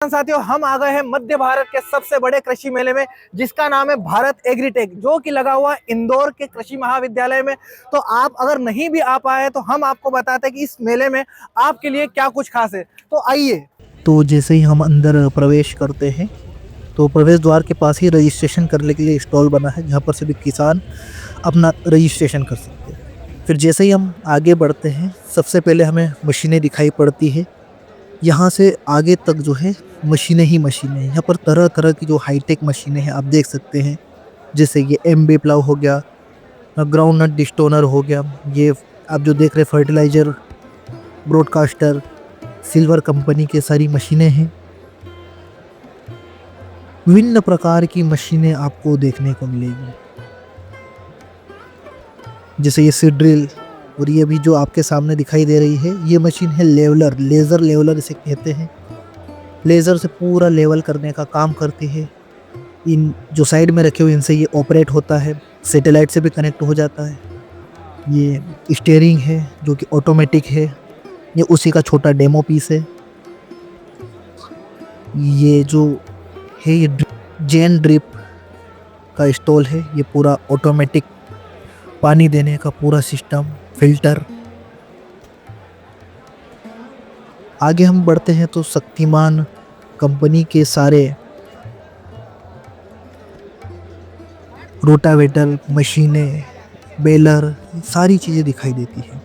साथियों, हम आ गए हैं मध्य भारत के सबसे बड़े कृषि मेले में, जिसका नाम है भारत एग्रीटेक, जो कि लगा हुआ है इंदौर के कृषि महाविद्यालय में। तो आप अगर नहीं भी आ पाए तो हम आपको बताते हैं कि इस मेले में आपके लिए क्या कुछ खास है। तो आइए। तो जैसे ही हम अंदर प्रवेश करते हैं तो प्रवेश द्वार के पास ही रजिस्ट्रेशन करने के लिए स्टॉल बना है, जहाँ पर सभी किसान अपना रजिस्ट्रेशन कर सकते हैं। फिर जैसे ही हम आगे बढ़ते हैं, सबसे पहले हमें मशीनें दिखाई पड़ती है। यहाँ से आगे तक जो है मशीनें ही मशीनें हैं। यहाँ पर तरह तरह की जो हाईटेक मशीनें हैं आप देख सकते हैं, जैसे ये एमबी प्लाव हो गया, ग्राउंड नट डिस्टोनर हो गया, ये आप जो देख रहे हैं फर्टिलाइजर ब्रॉडकास्टर, सिल्वर कंपनी के सारी मशीनें हैं। विभिन्न प्रकार की मशीनें आपको देखने को मिलेगी, जैसे ये सीड ड्रिल, और ये भी जो आपके सामने दिखाई दे रही है ये मशीन है लेवलर, लेज़र लेवलर इसे कहते हैं। लेज़र से पूरा लेवल करने का काम करती है। इन जो साइड में रखे हुए इनसे ये ऑपरेट होता है, सैटेलाइट से भी कनेक्ट हो जाता है। ये स्टीयरिंग है जो कि ऑटोमेटिक है, ये उसी का छोटा डेमो पीस है। ये जो है ये जेन ड्रिप का स्टॉल है, ये पूरा ऑटोमेटिक पानी देने का पूरा सिस्टम, फिल्टर। आगे हम बढ़ते हैं तो शक्तिमान कंपनी के सारे रोटावेटर मशीनें, बेलर, सारी चीज़ें दिखाई देती हैं।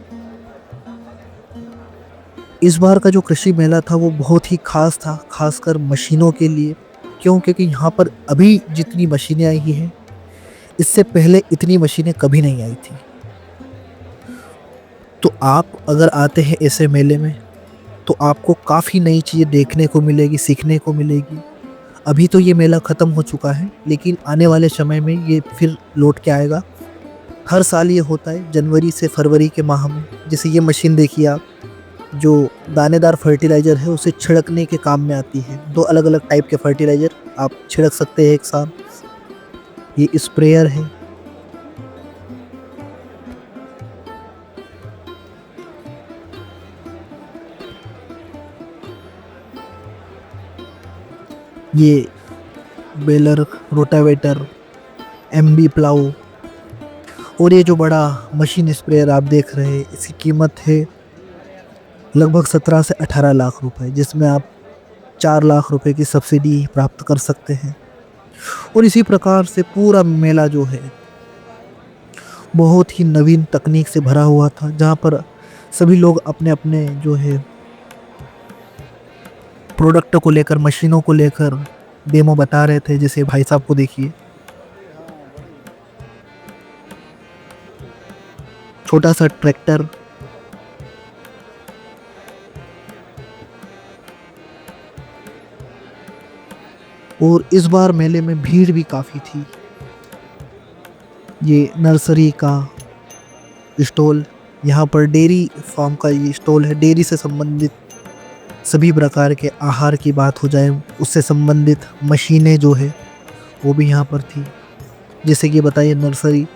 इस बार का जो कृषि मेला था वो बहुत ही खास था, खासकर मशीनों के लिए। क्यों? क्योंकि यहाँ पर अभी जितनी मशीनें आई हैं, इससे पहले इतनी मशीनें कभी नहीं आई थी। तो आप अगर आते हैं ऐसे मेले में तो आपको काफ़ी नई चीज़ें देखने को मिलेगी, सीखने को मिलेगी। अभी तो ये मेला ख़त्म हो चुका है, लेकिन आने वाले समय में ये फिर लौट के आएगा। हर साल ये होता है जनवरी से फरवरी के माह में। जैसे ये मशीन देखिए आप, जो दानेदार फर्टिलाइज़र है उसे छिड़कने के काम में आती है। दो अलग अलग टाइप के फर्टिलाइज़र आप छिड़क सकते हैं एक साथ। ये स्प्रेयर है। ये बेलर, रोटावेटर, एमबी प्लाऊ, और ये जो बड़ा मशीन स्प्रेयर आप देख रहे हैं, इसकी कीमत है लगभग 17 से 18 लाख रुपए, जिसमें आप 4 लाख रुपए की सब्सिडी प्राप्त कर सकते हैं। और इसी प्रकार से पूरा मेला जो है बहुत ही नवीन तकनीक से भरा हुआ था, जहाँ पर सभी लोग अपने अपने जो है प्रोडक्ट को लेकर, मशीनों को लेकर डेमो बता रहे थे। जैसे भाई साहब को देखिए, छोटा सा ट्रैक्टर, और इस बार मेले में भीड़ भी काफ़ी थी। ये नर्सरी का स्टॉल, यहाँ पर डेयरी फार्म का ये स्टॉल है। डेयरी से संबंधित सभी प्रकार के आहार की बात हो जाए, उससे संबंधित मशीनें जो है वो भी यहाँ पर थी। जैसे कि बताइए नर्सरी,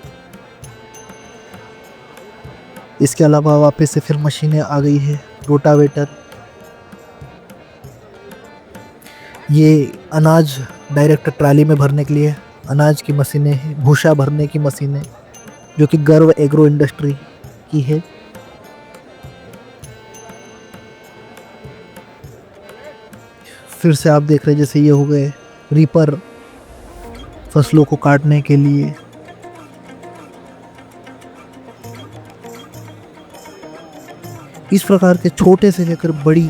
इसके अलावा वापस से फिर मशीनें आ गई है। रोटावेटर, ये अनाज डायरेक्ट ट्राली में भरने के लिए अनाज की मशीनें हैं। भूसा भरने की मशीनें, जो कि गर्व एग्रो इंडस्ट्री की है। फिर से आप देख रहे हैं, जैसे ये हो गए रीपर, फसलों को काटने के लिए। इस प्रकार के छोटे से लेकर बड़ी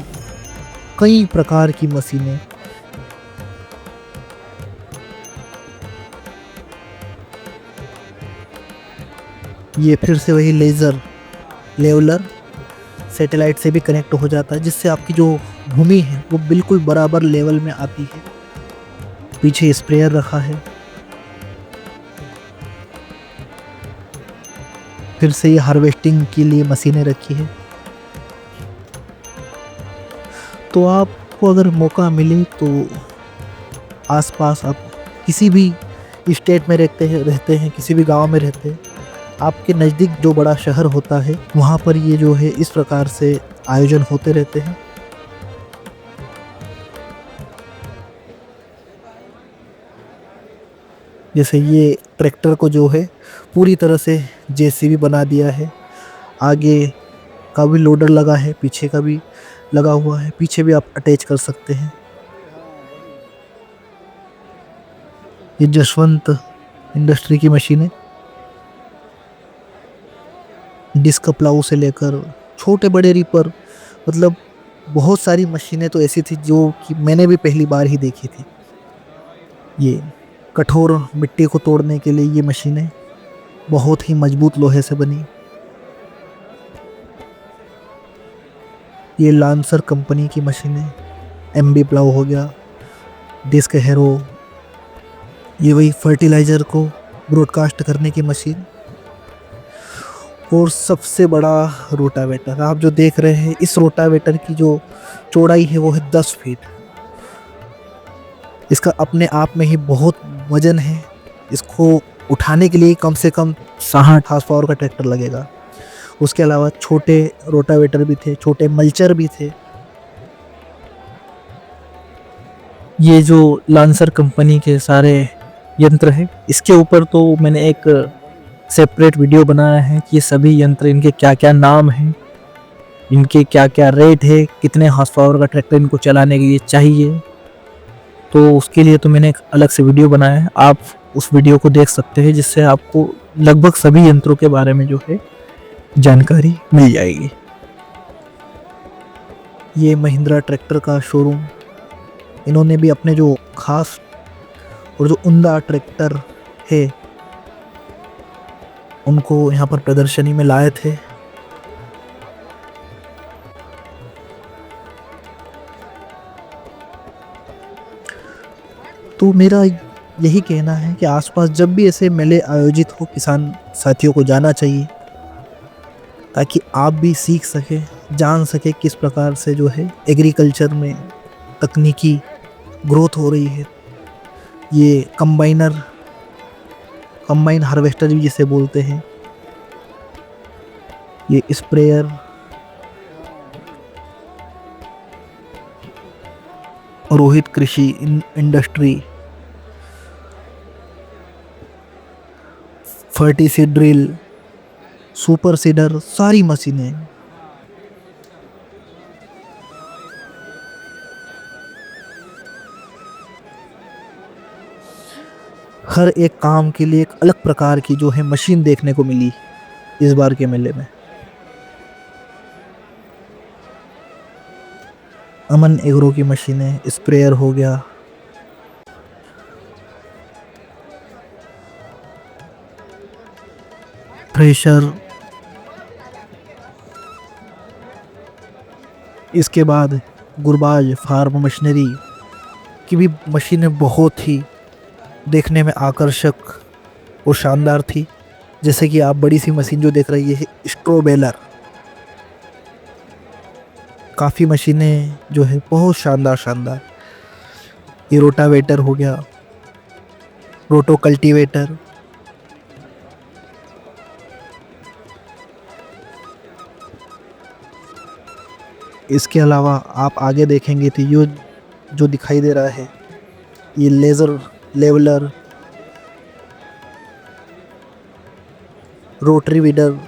कई प्रकार की मशीनें। ये फिर से वही लेज़र लेवलर, सैटेलाइट से भी कनेक्ट हो जाता है, जिससे आपकी जो भूमि है वो बिल्कुल बराबर लेवल में आती है। पीछे स्प्रेयर रखा है। फिर से ये हार्वेस्टिंग के लिए मशीनें रखी है। तो आपको अगर मौका मिले तो आसपास आप किसी भी स्टेट में रहते हैं, किसी भी गांव में रहते हैं, आपके नज़दीक जो बड़ा शहर होता है वहाँ पर ये जो है इस प्रकार से आयोजन होते रहते हैं। जैसे ये ट्रैक्टर को जो है पूरी तरह से जेसीबी बना दिया है। आगे का भी लोडर लगा है, पीछे का भी लगा हुआ है, पीछे भी आप अटैच कर सकते हैं। ये जसवंत इंडस्ट्री की मशीन है। डिस्क प्लाऊ से लेकर छोटे बड़े रीपर, मतलब बहुत सारी मशीनें तो ऐसी थी जो कि मैंने भी पहली बार ही देखी थी। ये कठोर मिट्टी को तोड़ने के लिए ये मशीनें बहुत ही मजबूत लोहे से बनी। ये लांसर कंपनी की मशीनें, एमबी प्लाऊ हो गया, डिस्क हैरो, ये वही फर्टिलाइजर को ब्रॉडकास्ट करने की मशीन। और सबसे बड़ा रोटावेटर आप जो देख रहे हैं, इस रोटावेटर की जो चौड़ाई है वो है 10 फीट। इसका अपने आप में ही बहुत वजन है। इसको उठाने के लिए कम से कम 60 हार्स पावर का ट्रैक्टर लगेगा। उसके अलावा छोटे रोटावेटर भी थे, छोटे मल्चर भी थे। ये जो लांसर कंपनी के सारे यंत्र है, इसके ऊपर तो मैंने एक सेपरेट वीडियो बनाया है कि ये सभी यंत्र, इनके क्या क्या नाम हैं, इनके क्या क्या रेट है, कितने हार्स पावर का ट्रैक्टर इनको चलाने के लिए चाहिए। तो उसके लिए तो मैंने एक अलग से वीडियो बनाया है, आप उस वीडियो को देख सकते हैं, जिससे आपको लगभग सभी यंत्रों के बारे में जो है जानकारी मिल जाएगी। ये महिंद्रा ट्रैक्टर का शोरूम, इन्होंने भी अपने जो खास और जो उम्दा ट्रैक्टर है उनको यहाँ पर प्रदर्शनी में लाए थे। तो मेरा यही कहना है कि आसपास जब भी ऐसे मेले आयोजित हो, किसान साथियों को जाना चाहिए, ताकि आप भी सीख सके, जान सके किस प्रकार से जो है एग्रीकल्चर में तकनीकी ग्रोथ हो रही है। ये कंबाइन हार्वेस्टर भी जिसे बोलते हैं, ये स्प्रेयर, रोहित कृषि इंडस्ट्री, फर्टीसीड ड्रिल, सुपर सीडर, सारी मशीनें। हर एक काम के लिए एक अलग प्रकार की जो है मशीन देखने को मिली इस बार के मेले में। अमन एग्रो की मशीनें, स्प्रेयर हो गया, थ्रेशर, इसके बाद गुरबाज फार्म मशीनरी की भी मशीनें बहुत ही देखने में आकर्षक और शानदार थी। जैसे कि आप बड़ी सी मशीन जो देख रही है, स्ट्रो बेलर, काफ़ी मशीनें जो है बहुत शानदार। ये रोटावेटर हो गया, रोटो कल्टीवेटर, इसके अलावा आप आगे देखेंगे तो ये जो दिखाई दे रहा है, ये लेज़र लेवलर, रोटरी वीडर,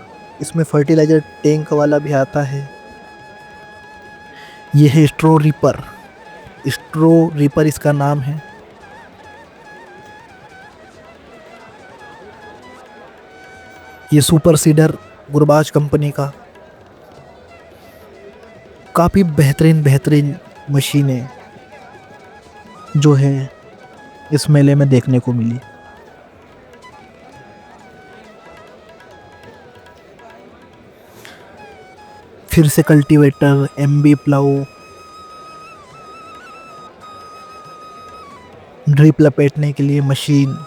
इसमें फर्टिलाइजर टैंक वाला भी आता है। ये है स्ट्रो रीपर इसका नाम है। ये सुपर सीडर गुरबाज कंपनी का, काफ़ी बेहतरीन मशीनें जो है इस मेले में देखने को मिली। फिर से कल्टीवेटर, एमबी प्लाऊ, ड्रिप लपेटने के लिए मशीन,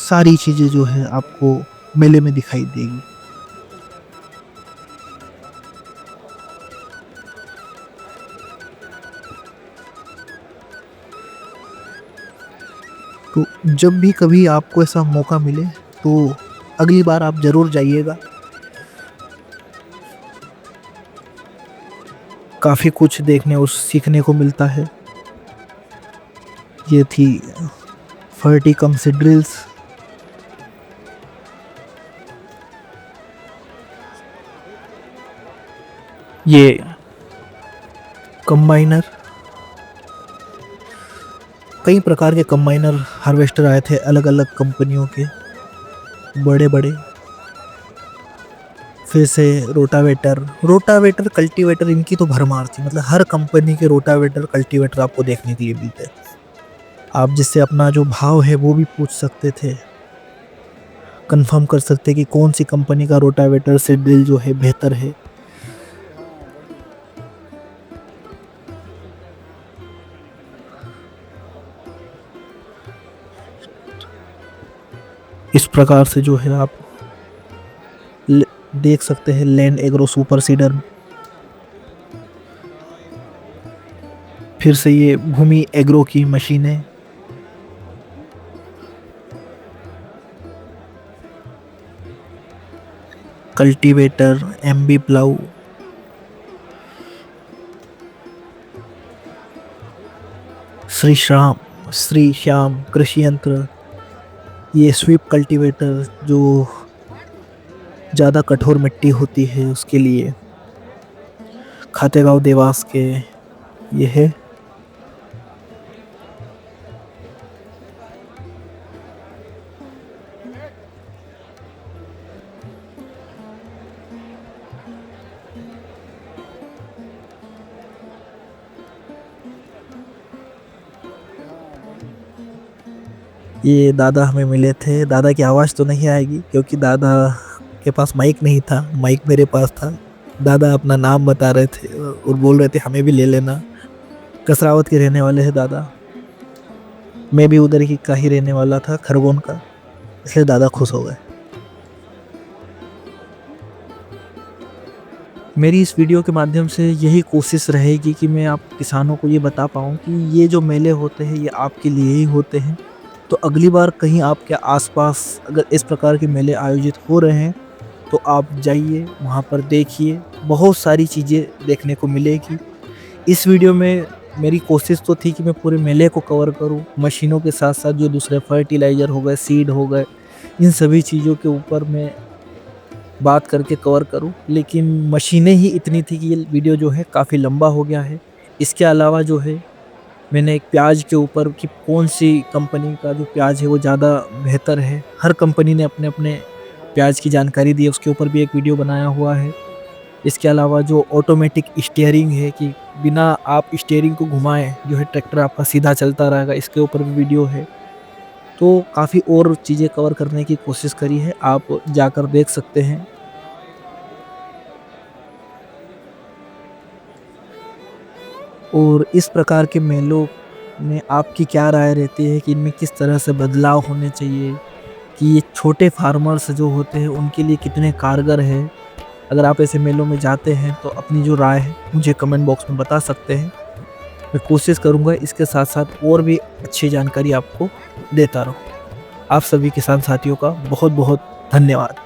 सारी चीज़ें जो है आपको मेले में दिखाई देगी। तो जब भी कभी आपको ऐसा मौका मिले तो अगली बार आप ज़रूर जाइएगा। काफ़ी कुछ देखने और सीखने को मिलता है। ये थी फर्टी कम से ड्रिल्स, ये कंबाइनर, कई प्रकार के कंबाइनर हार्वेस्टर आए थे अलग अलग कंपनियों के, बड़े बड़े। फिर से रोटावेटर कल्टीवेटर, इनकी तो भरमार थी। मतलब हर कंपनी के रोटावेटर कल्टीवेटर आपको देखने के लिए मिलते हैं। आप जिससे अपना जो भाव है वो भी पूछ सकते थे, कंफर्म कर सकते कि कौन सी कंपनी का रोटावेटर से ड्रिल जो है बेहतर है। इस प्रकार से जो है आप देख सकते हैं लैंड एग्रो सुपर सीडर। फिर से ये भूमि एग्रो की मशीनें, cultivator, MB plough, Shri Shyam कृषि यंत्र, ये स्वीप कल्टीवेटर जो ज़्यादा कठोर मिट्टी होती है उसके लिए, खातेगांव देवास के ये है। ये दादा हमें मिले थे। दादा की आवाज़ तो नहीं आएगी क्योंकि दादा के पास माइक नहीं था, माइक मेरे पास था। दादा अपना नाम बता रहे थे और बोल रहे थे हमें भी ले लेना। कसरावत के रहने वाले हैं दादा, मैं भी उधर ही का ही रहने वाला था, खरगोन का, इसलिए दादा खुश हो गए। मेरी इस वीडियो के माध्यम से यही कोशिश रहेगी कि मैं आप किसानों को ये बता पाऊँ कि ये जो मेले होते हैं ये आपके लिए ही होते हैं। तो अगली बार कहीं आपके आसपास अगर इस प्रकार के मेले आयोजित हो रहे हैं तो आप जाइए, वहाँ पर देखिए, बहुत सारी चीज़ें देखने को मिलेगी। इस वीडियो में मेरी कोशिश तो थी कि मैं पूरे मेले को कवर करूँ, मशीनों के साथ साथ जो दूसरे फर्टिलाइज़र हो गए, सीड हो गए, इन सभी चीज़ों के ऊपर मैं बात करके कवर करूं, लेकिन मशीनें ही इतनी थी कि ये वीडियो जो है काफ़ी लंबा हो गया है। इसके अलावा जो है मैंने एक प्याज के ऊपर कि कौन सी कंपनी का जो प्याज है वो ज़्यादा बेहतर है, हर कंपनी ने अपने अपने प्याज की जानकारी दी है, उसके ऊपर भी एक वीडियो बनाया हुआ है। इसके अलावा जो ऑटोमेटिक स्टीयरिंग है कि बिना आप स्टीयरिंग को घुमाएं जो है ट्रैक्टर आपका सीधा चलता रहेगा, इसके ऊपर भी वीडियो है। तो काफ़ी और चीज़ें कवर करने की कोशिश करी है, आप जाकर देख सकते हैं। और इस प्रकार के मेलों में आपकी क्या राय रहती है कि इनमें किस तरह से बदलाव होने चाहिए, कि ये छोटे फार्मर्स जो होते हैं उनके लिए कितने कारगर है। अगर आप ऐसे मेलों में जाते हैं तो अपनी जो राय है मुझे कमेंट बॉक्स में बता सकते हैं। मैं कोशिश करूँगा इसके साथ साथ और भी अच्छी जानकारी आपको देता रहूँ। आप सभी किसान साथियों का बहुत बहुत धन्यवाद।